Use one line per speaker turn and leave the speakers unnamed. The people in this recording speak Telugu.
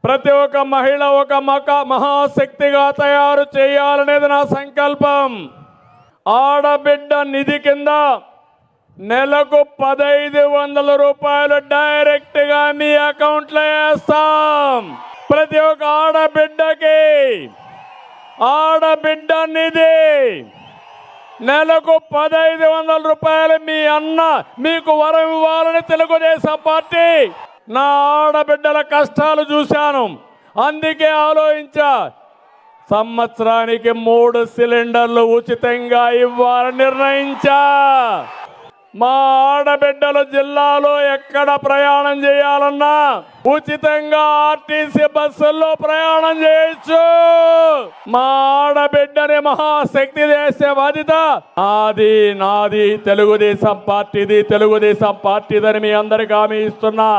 ప్రతి ఒక్క మహిళ ఒక మహాశక్తిగా తయారు చేయాలనేది నా సంకల్పం. ఆడబిడ్డ నిధి కింద నెలకు 1500 రూపాయలు డైరెక్ట్గా మీ అకౌంట్లో వేస్తాం. ప్రతి ఒక్క ఆడబిడ్డ నిధి నెలకు 1500 రూపాయలు మీ అన్న మీకు వరం ఇవ్వాలని తెలుగుదేశం పార్టీ నా ఆడబిడ్డల కష్టాలు చూశాను. అందుకే ఆలోచించా, సంవత్సరానికి 3 సిలిండర్లు ఉచితంగా ఇవ్వాలని నిర్ణయించా. మా ఆడబిడ్డలు జిల్లాలో ఎక్కడ ప్రయాణం చేయాలన్నా ఉచితంగా ఆర్టీసీ బస్సుల్లో ప్రయాణం చేయొచ్చు. మా ఆడబిడ్డని మహాశక్తి చేసే బాధ్యత నాది, తెలుగుదేశం పార్టీదని మీ అందరికీ హామీ ఇస్తున్నా.